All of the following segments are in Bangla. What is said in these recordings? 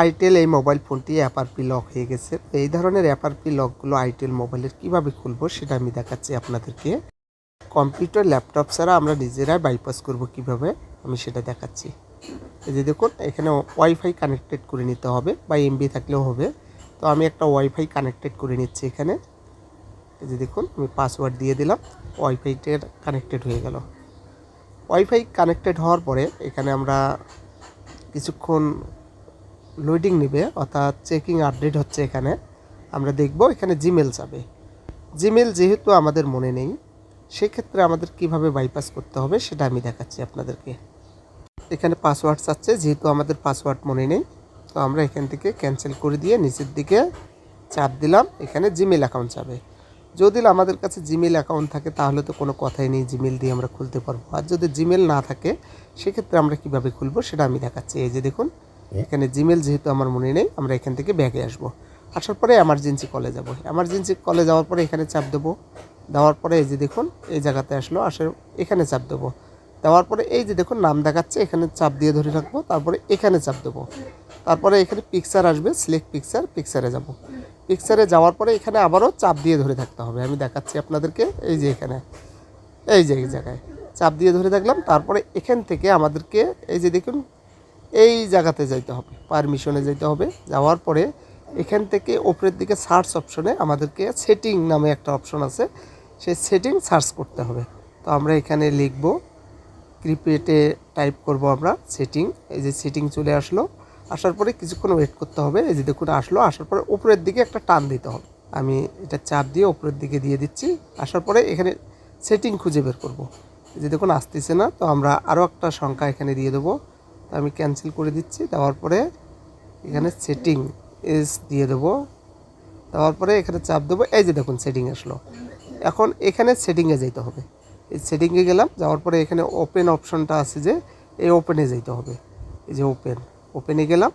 আইটেল এই মোবাইল ফোনটি অ্যাপারপি লক হয়ে গেছে। এই ধরনের অ্যাপারপি লকগুলো আইটেল মোবাইলের কিভাবে খুলবো সেটা আমি দেখাচ্ছি আপনাদেরকে। কম্পিউটার ল্যাপটপ ছাড়া আমরা নিজেরাই বাইপাস করব কিভাবে, আমি সেটা দেখাচ্ছি। এই যে দেখুন, এখানে ওয়াইফাই কানেক্টেড করে নিতে হবে বা এমবি থাকলেও হবে। তো আমি একটা ওয়াইফাই কানেক্টেড করে নিচ্ছি এখানে। এই যে দেখুন, আমি পাসওয়ার্ড দিয়ে দিলাম, ওয়াইফাইটার কানেক্টেড হয়ে গেল। ওয়াইফাই কানেক্টেড হওয়ার পরে এখানে আমরা কিছুক্ষণ লোডিং নেবে, অর্থাৎ চেকিং আপডেট হচ্ছে। এখানে আমরা দেখব এখানে জিমেল যাবে। জিমেল যেহেতু আমাদের মনে নেই, সেক্ষেত্রে আমাদের কিভাবে বাইপাস করতে হবে সেটা আমি দেখাচ্ছি আপনাদেরকে। এখানে পাসওয়ার্ড চাচ্ছে, যেহেতু আমাদের পাসওয়ার্ড মনে নেই, তো আমরা এখান থেকে ক্যান্সেল করে দিয়ে নিচের দিকে চাপ দিলাম, এখানে জিমেল অ্যাকাউন্ট যাবে। যদি আমাদের কাছে জিমেল অ্যাকাউন্ট থাকে তাহলে তো কোনো কথাই নেই, জিমেল দিয়ে আমরা খুলতে পারবো। আর যদি জিমেল না থাকে সেক্ষেত্রে আমরা কিভাবে খুলবো সেটা আমি দেখাচ্ছি। এই যে দেখুন, এখানে জিমেল যেহেতু আমার মনে নেই, আমরা এখান থেকে ব্যাগে আসবো। আসার পরে এমার্জেন্সি কলে যাব। এমার্জেন্সি কলে যাওয়ার পরে এখানে চাপ দেবো। দেওয়ার পরে এই যে দেখুন, এই জায়গাতে আসলো, এখানে চাপ দেবো। দেওয়ার পরে এই যে দেখুন নাম দেখাচ্ছে, এখানে চাপ দিয়ে ধরে রাখবো। তারপরে এখানে চাপ দেবো। তারপরে এখানে পিকচার আসবে, সিলেক্ট পিকচার, পিকচারে যাব। পিকচারে যাওয়ার পরে এখানে আবারও চাপ দিয়ে ধরে থাকতে হবে। আমি দেখাচ্ছি আপনাদেরকে। এই যে এখানে, এই যে এই জায়গায় চাপ দিয়ে ধরে থাকলাম। তারপরে এখান থেকে আমাদেরকে এই যে দেখুন, এই জায়গাতে যাইতে হবে, পারমিশনে যাইতে হবে। যাওয়ার পরে এখান থেকে উপরের দিকে সার্চ অপশনে আমাদেরকে সেটিং নামে একটা অপশন আছে, সেই সেটিং সার্চ করতে হবে। তো আমরা এখানে লিখব, ক্রিপেটে টাইপ করব আমরা সেটিং। এই যে সেটিং চলে আসলো। আসার পরে কিছুক্ষণ ওয়েট করতে হবে। এই যে দেখুন আসলো। আসার পরে উপরের দিকে একটা টান দিতে হবে। আমি এটা চাপ দিয়ে উপরের দিকে দিয়ে দিচ্ছি। আসার পরে এখানে সেটিং খুঁজে বের করব। এই যে দেখুন আসতেছে না, তো আমরা আরও একটা সংখ্যা এখানে দিয়ে দেবো। তো আমি ক্যান্সেল করে দিচ্ছি। দেওয়ার পরে এখানে সেটিং এস দিয়ে দেবো। দেওয়ার পরে এখানে চাপ দেবো। এই যে দেখুন সেটিং আসলো। এখন এখানে সেটিংয়ে যেতে হবে। এই সেটিংয়ে গেলাম। যাওয়ার পরে এখানে ওপেন অপশনটা আছে, যে এই ওপেনে যেতে হবে। এই যে ওপেনে গেলাম।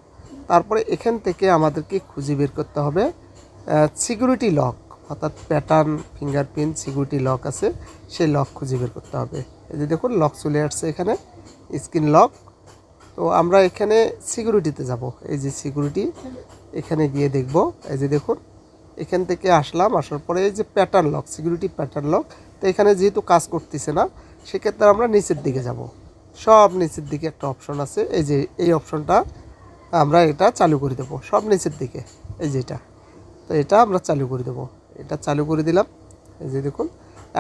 তারপরে এখান থেকে আমাদেরকে খুঁজে বের করতে হবে সিকিউরিটি লক, অর্থাৎ প্যাটার্ন, ফিঙ্গারপ্রিন্ট, সিকিউরিটি লক আছে, সেই লক খুঁজে বের করতে হবে। এই যে দেখুন লক চলে আসছে এখানে, স্ক্রিন লক। তো আমরা এখানে সিকিউরিটিতে যাব। এই যে সিকিউরিটি, এখানে গিয়ে দেখব। এই যে দেখুন এখান থেকে আসলাম। আসার পরে এই যে pattern lock, security pattern lock. তো এখানে যেহেতু কাজ করতেছে না, সেক্ষেত্রে আমরা নিচের দিকে যাব। সব নিচের দিকে একটা অপশন আছে, এই যে এই অপশনটা আমরা এটা চালু করে দেবো। সব নিচের দিকে, এই যে এটা, তো এটা আমরা চালু করে দেবো। এটা চালু করে দিলাম। এই যে দেখুন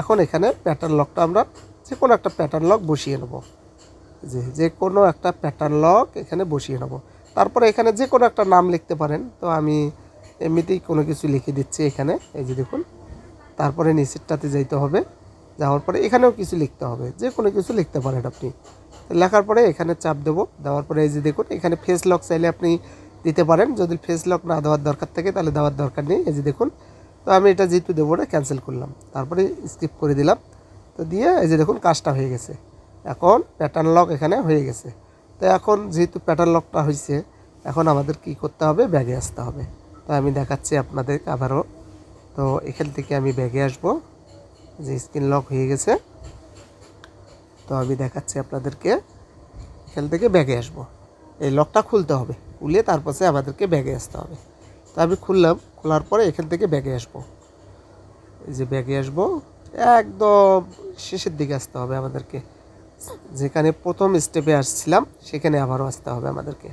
এখন এখানে প্যাটার্ন লকটা আমরা যে কোনো একটা প্যাটার্ন লক বসিয়ে নেব। যে কোনো একটা প্যাটার্ন লক এখানে বসিয়ে নেব। তারপরে এখানে যে কোনো একটা নাম লিখতে পারেন। তো আমি এমনিতেই কোনো কিছু লিখে দিচ্ছি এখানে। এই যে দেখুন, তারপরে নিচেরটাতে যাইতে হবে। যাওয়ার পরে এখানেও কিছু লিখতে হবে, যে কোনো কিছু লিখতে পারেন আপনি। লেখার পরে এখানে চাপ দেবো। দেওয়ার পরে এই যে দেখুন এখানে ফেস লক চাইলে আপনি দিতে পারেন। যদি ফেস লক না দেওয়ার দরকার থাকে তাহলে দেওয়ার দরকার নেই। এই যে দেখুন, তো আমি এটা যেহেতু দেবো না, ক্যান্সেল করলাম। তারপরে স্কিপ করে দিলাম। তো দিয়ে এই যে দেখুন কাজটা হয়ে গেছে। এখন প্যাটার্ন লক এখানে হয়ে গেছে। তো এখন যেহেতু প্যাটার্ন লকটা হয়েছে, এখন আমাদের কি করতে হবে, ব্যাগে আসতে হবে। তো আমি দেখাচ্ছি আপনাদের আবারও। তো এখান থেকে আমি ব্যাগে আসব। যে স্ক্রিন লক হয়ে গেছে, তো আমি দেখাচ্ছি আপনাদেরকে। এখান থেকে ব্যাগে আসব। এই লকটা খুলতে হবে, খুলে তারপরে আমাদেরকে ব্যাগে আসতে হবে। তো আমি খুললাম। খোলার পরে এখান থেকে ব্যাগে আসব। এই যে ব্যাগে আসব, একদম শেষের দিকে আসতে হবে আমাদেরকে। যেখানে প্রথম স্টেপে আসছিলাম সেখানে আবারও আসতে হবে আমাদেরকে।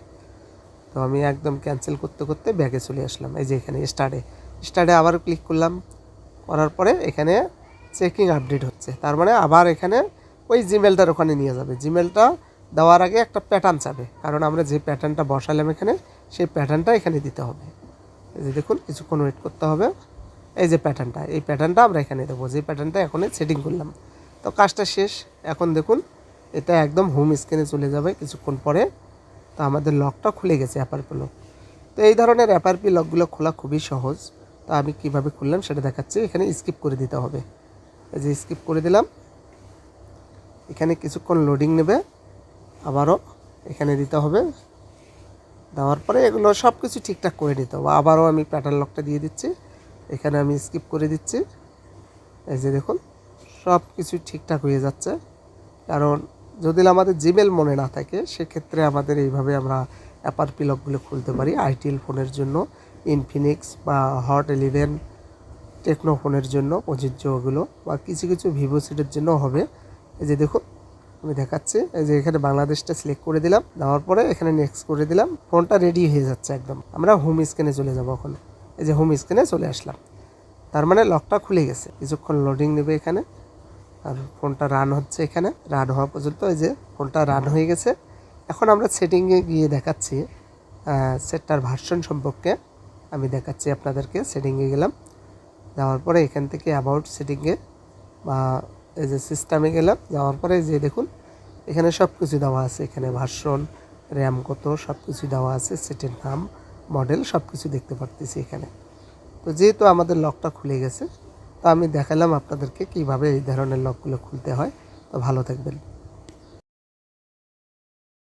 তো আমি একদম ক্যান্সেল করতে করতে ব্যাগে চলে আসলাম। এই যে এখানে স্টার্টে আবারও ক্লিক করলাম। করার পরে এখানে চেকিং আপডেট হচ্ছে, তার মানে আবার এখানে ওই জিমেলটার ওখানে নিয়ে যাবে। জিমেলটা দেওয়ার আগে একটা প্যাটার্ন চাবে, কারণ আমরা যে প্যাটার্নটা বসালাম এখানে, সেই প্যাটার্নটা এখানে দিতে হবে। এই যে দেখুন কিছুক্ষণ ওয়েট করতে হবে। এই যে প্যাটার্নটা, এই প্যাটার্নটা আমরা এখানে দেবো, যে প্যাটার্নটা এখন সেটিং করলাম। তো কাজটা শেষ। এখন দেখুন এটা একদম হোম স্ক্রিনে চলে যাবে কিছুক্ষণ পরে। তো আমাদের লকটা খুলে গেছে, অ্যাপারপি লক। তো এই ধরনের অ্যাপারপি লকগুলো খোলা খুবই সহজ। তো আমি কীভাবে খুললাম সেটা দেখাচ্ছি। এখানে স্কিপ করে দিতে হবে। এই যে স্কিপ করে দিলাম। এখানে কিছুক্ষণ লোডিং নেবে, আবারও এখানে দিতে হবে। দেওয়ার পরে এগুলো সব কিছু ঠিকঠাক করে নিতে হবে। আবারও আমি প্যাটার্ন লকটা দিয়ে দিচ্ছি, এখানে আমি স্কিপ করে দিচ্ছি। এই যে দেখুন সব কিছু ঠিকঠাক হয়ে যাচ্ছে। কারণ যদি আমাদের জিমেল মনে না থাকে, সেক্ষেত্রে আমাদের এইভাবে আমরা অ্যাপারপি লকগুলো খুলতে পারি আইটেল ফোনের জন্য, ইনফিনিক্স বা হট 11 টেকনো ফোনের জন্য প্রযোজ্য ওগুলো, বা কিছু কিছু ভিভো সেটের জন্য হবে। এই যে দেখুন আমি দেখাচ্ছি, এই যে এখানে বাংলাদেশটা সিলেক্ট করে দিলাম, দেওয়ার পরে এখানে নেক্সট করে দিলাম, ফোনটা রেডি হয়ে যাচ্ছে একদম। আমরা হোম স্ক্রিনে চলে যাব এখন। এই যে হোম স্ক্রিনে চলে আসলাম, তার মানে লকটা খুলে গেছে। কিছুক্ষণ লোডিং নেবে এখানে, আর ফোনটা রান হচ্ছে। এখানে রান হওয়া পর্যন্ত এই যে ফোনটা রান হয়ে গেছে। এখন আমরা সেটিংয়ে গিয়ে দেখাচ্ছি সেটটার ভার্সন সম্পর্কে আমি দেখাচ্ছি আপনাদেরকে। সেটিংয়ে গেলাম, যাওয়ার পরে এখান থেকে অ্যাবাউট সেটিংয়ে বা এই যে সিস্টেমে গেলাম, যাওয়ার পরে যে দেখুন এখানে সব কিছু দেওয়া আছে। এখানে ভার্সন, র্যাম কত, সব কিছু দেওয়া আছে, সেটের নাম, মডেল সব কিছু দেখতে পারতেছি এখানে। তো যেহেতু আমাদের লকটা খুলে গেছে, তো আমি দেখালাম আপনাদেরকে কীভাবে এই ধরনের লকগুলো খুলতে হয়। তো ভালো থাকবেন।